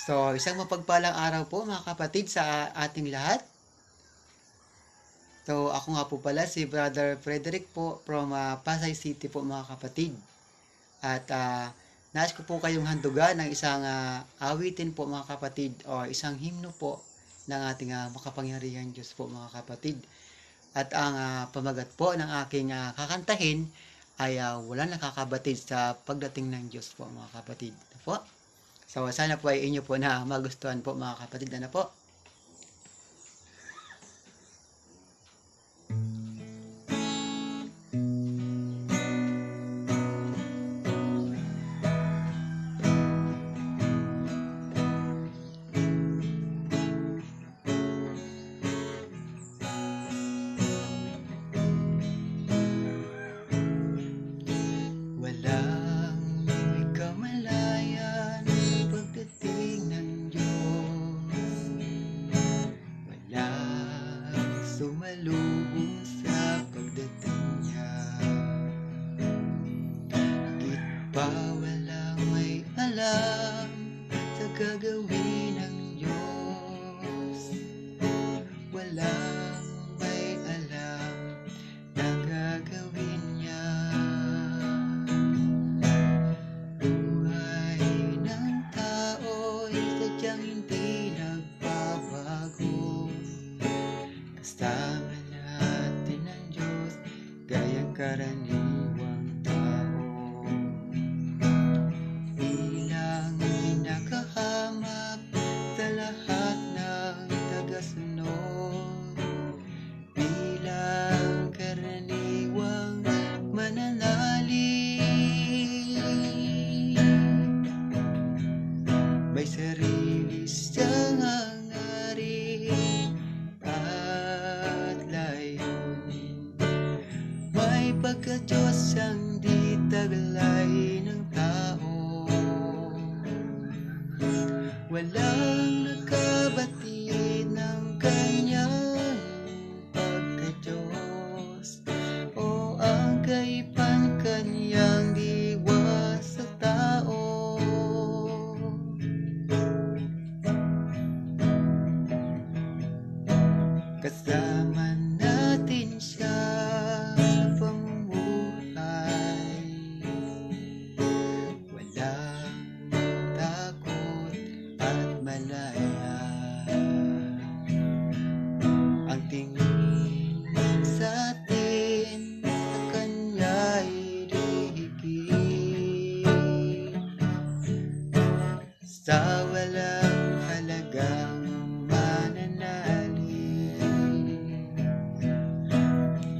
So, isang mapagpalang araw po mga kapatid sa ating lahat. So, ako nga po pala si Brother Frederick po from Pasay City po mga kapatid. At nais ko po kayong handugan ng isang awitin po mga kapatid o isang himno po ng ating makapangyarihan Diyos po mga kapatid. At ang pamagat po ng aking kakantahin ay walang nakakabatid sa pagdating ng Diyos po mga kapatid. Po? So, sana po ay inyo po na magustuhan po mga kapatid. Ano po? Walang may kamalayan sa pagdating ng Diyos. Walang sumalubong sa pagdating niya. Higit pa walang may alam sa gagawin ng Diyos. Walang may alam na gagawin niya. Buhay ng tao'y sadyang hindi nagbabago. Kasama natin ang Diyos, gayang karaniwang tao. Bilang pinakahamak sa lahat ng tagasunod, bilang karaniwang mananalig, may sarili siyang hangarin at layunin. May pagka-Diyos siyang di taglay ng tao. Walang nakabatid ng kanyang pagka-Diyos o ang kaipan kanyang diwa sa tao. Kasama natin siya sa pamumuhay. Walang takot at malaya. Ang tingin sa atin sa kanya'y higit sa walang halagang mananalig.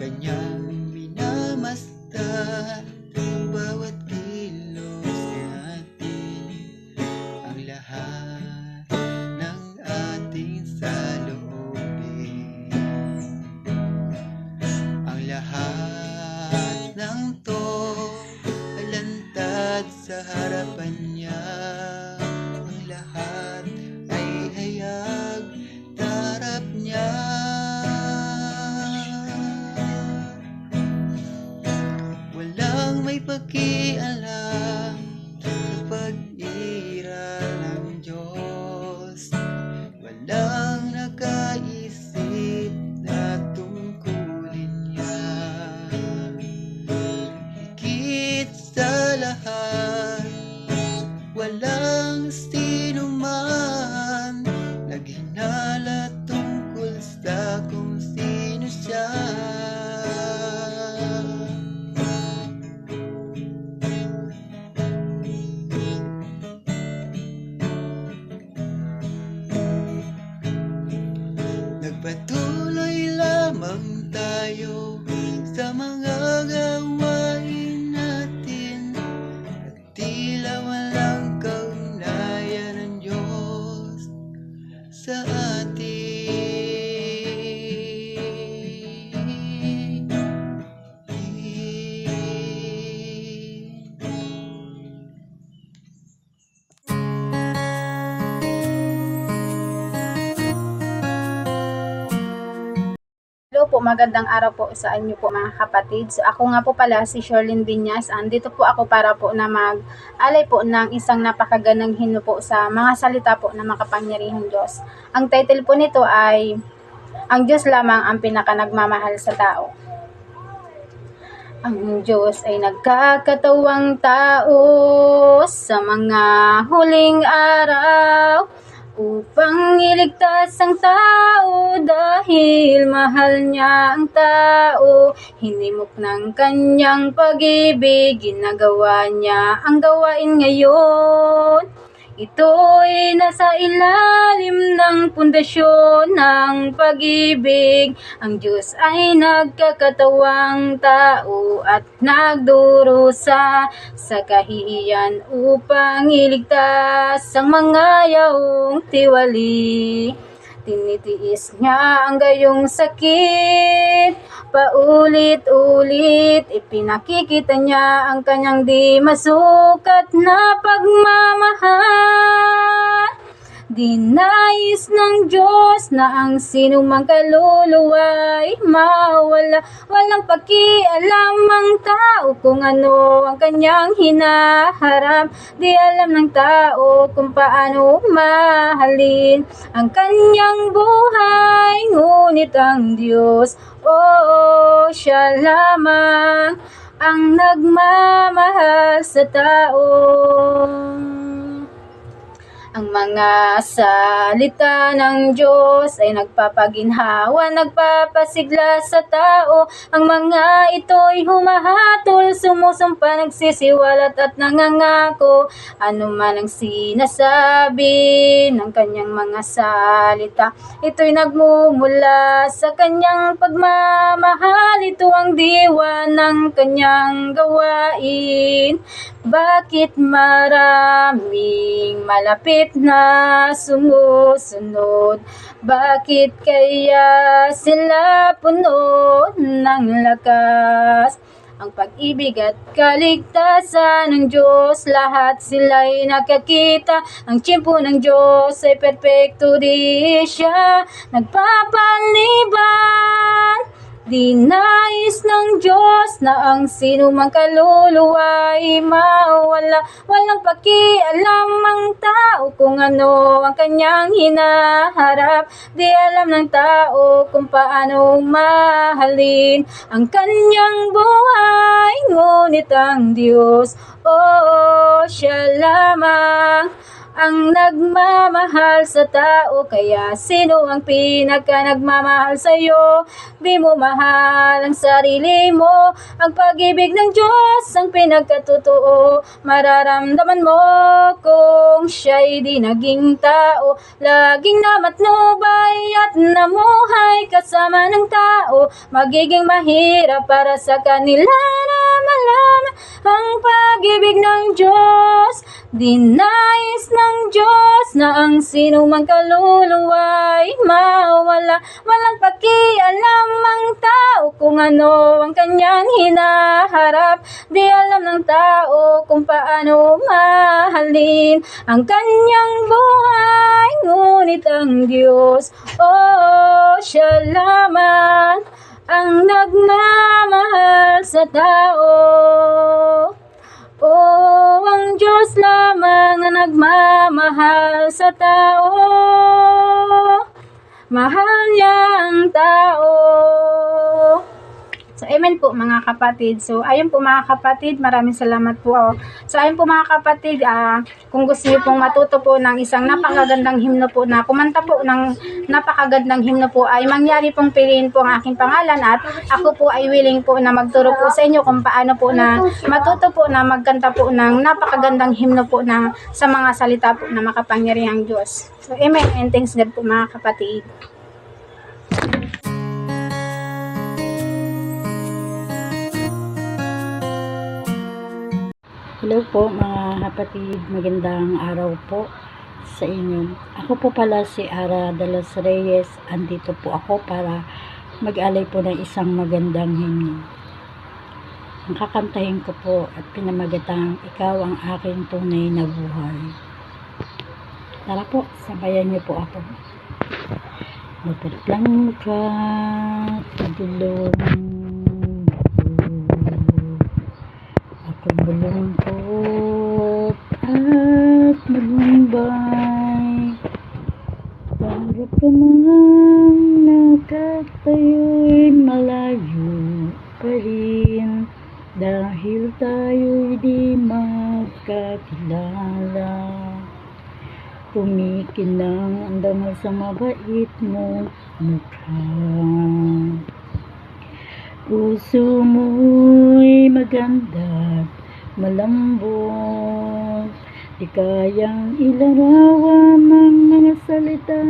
Kanyang minamasdan ang bawat kilos natin, ang lahat ng ating saloobin, ang lahat ng to ay lantad sa harapan niya, ang lahat ay hayag tarap niya. Walang may pakialam sa pag-iral ng Diyos. Walang nakaisip na tungkulin niya. Higit sa lahat, walang sinuman naghinala tungkol sa kung sino siya. Nagpatuloy lamang tayo sa mga gawain natin at tila walang kaugnayan ng Diyos. magandang araw po sa inyo po mga kapatid. So ako nga po pala si Sherlyn Viñas. Andito po ako para po na mag-alay po ng isang napakagandang hymn po sa mga salita po na makapangyarihang Diyos. Ang title po nito ay Ang Diyos lamang ang pinakanagmamahal sa tao. Ang Diyos ay nagkakatawang tao sa mga huling araw upang iligtas ang tao dahil mahal niya ang tao. Hinimok ng kanyang pag-ibig, ginagawa niya ang gawain ngayon. Ito'y nasa ilalim ng pundasyon ng pag-ibig. Ang Diyos ay nagkakatawang tao at nagdurusa sa kahihiyan upang iligtas ang mga yaong tiwali. Tinitiis niya ang gayong sakit, paulit-ulit ipinakikita niya ang kanyang di masukat na pagmamahal. Dinais ng Diyos na ang sinumang kaluluwa'y mawala. Walang pakialam ang tao kung ano ang kanyang hinaharap. Di alam ng tao kung paano mahalin ang kanyang buhay. Ngunit ang Diyos, oo, siya lamang ang nagmamahal sa tao. Ang mga salita ng Diyos ay nagpapaginhawa, nagpapasigla sa tao. Ang mga ito'y humahatol, sumusumpa, nagsisiwalat at nangangako. Ano man ang sinasabi ng kanyang mga salita, ito'y nagmumula sa kanyang pagmamahal. Ito ang diwa ng kanyang gawain. Bakit maraming malapit na sumusunod? Bakit kaya sila puno ng lakas? Ang pag-ibig at kaligtasan ng Diyos, lahat sila'y nakakita. Ang tiyempo ng Diyos ay perpekto, di siya nagpapaliban. Dinais ng Diyos na ang sinumang kaluluwa'y mawala. Walang pakialam ang tao kung ano ang kanyang hinaharap. Di alam ng tao kung paano mahalin ang kanyang buhay. Ngunit ang Diyos, oo, siya lamang ang nagmamahal sa tao. Kaya sino ang pinaka-nagmamahal sa'yo? Di mo mahal ang sarili mo. Ang pag-ibig ng Diyos ang pinagkatotoo. Mararamdaman mo kung siya'y di naging tao. Laging namatnubay at namuhay kasama ng tao. Magiging mahirap para sa kanila na malaman ang pag-ibig ng Diyos. Dinais ng Diyos na ang sinumang kaluluwa'y mawala. Walang pakialam ang tao kung ano ang kanyang hinaharap. Di alam ng tao kung paano mahalin ang kanyang buhay. Ngunit ang Diyos, oo, siya lamang ang nagmamahal sa tao. Oh, ang Diyos lamang ang nagmamahal sa tao. Mahal niya ang tao. So, amen po mga kapatid. So, ayun po mga kapatid, maraming salamat po. So, ayun po mga kapatid, kung gusto niyo pong matuto po ng isang napakagandang himno po na kumanta po ng napakagandang himno po, ay mangyari pong piliin po ang aking pangalan at ako po ay willing po na magturo po sa inyo kung paano po na matuto po na magkanta po ng napakagandang himno po na sa mga salita po na makapangyarihang Diyos. So, amen and thanks God po mga kapatid. Hello po mga kapatid, magandang araw po sa inyo. Ako po pala si Ara de los Reyes. Andito po ako para mag-alay po ng isang magandang hymn. Ang kakantahin ko po at pinamagatang Ikaw ang aking tunay na buhay. Tara po, sabayan niyo po ako. Maputlang mukha, padulong ako'y malungkot at malumbay. Pangarap ko man nakatayo'y malayo pa rin, dahil tayo'y di magkakilala. Kumikinang ang dangal sa mabait mong mukha. Puso mo'y maganda, malambot, di kayang ilarawan ng mga salita.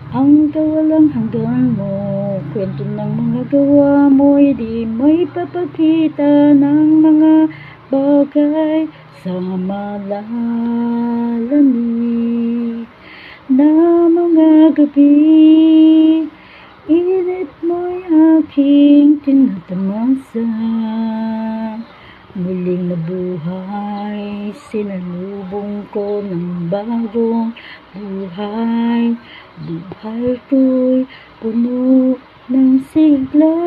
Ang kawalang hanggan mo, kwento ng mga gawa mo'y di may papakita ng mga bagay sa malalamig na mga gabi. Init mo'y aking tinatamasa, muling nabuhay, sinalubong ko ng bagong buhay. Buhay ko'y puno ng sigla,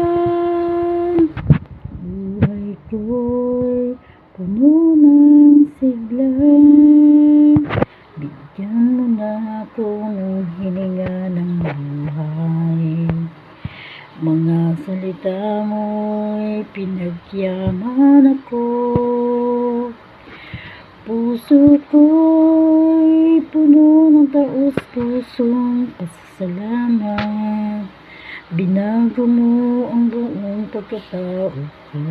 buhay ko'y puno ng sigla. Bigyan mo na ako ng hininga ng buhay. Mga salita mo'y pinagyaman ako. Puso ko'y puno ng taos-pusong pasasalamat. Binago mo ang buong pagkatao ko.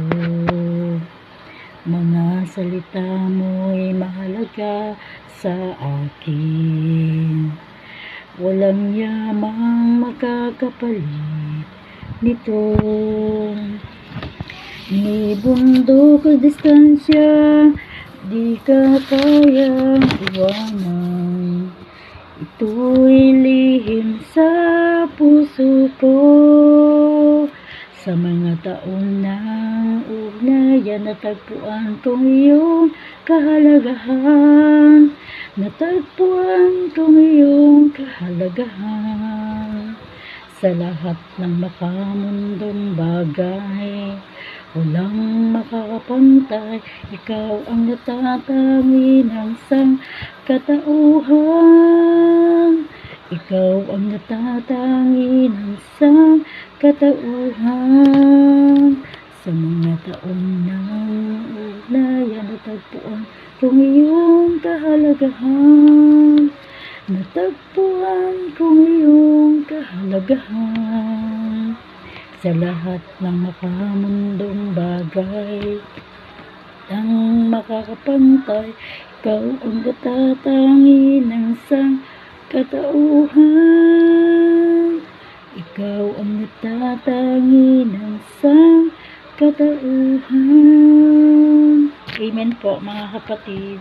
Mga salita mo'y mahalaga sa akin. Walang yamang makakapalit nito. Ni bundok o distansya, di ka kayang iwanan. Ito'y lihim sa puso ko. Sa mga taon ng ugnayan, natagpuan kong iyong kahalagahan. Natagpuan kong iyong kahalagahan. Sa lahat ng makamundong bagay, walang makakapantay. Ikaw ang natatangi ng sangkatauhan. Ikaw ang natatangi ng sangkatauhan. Sa mga taon ng ugnayan, natagpuan kong iyong kahalagahan. Natagpuan kong iyong kahalagahan. Sa lahat ng makamundong bagay, ang makakapantay, ikaw ang natatangi ng sangkatauhan. Ikaw ang natatangi ng sangkatauhan. Amen po mga kapatid.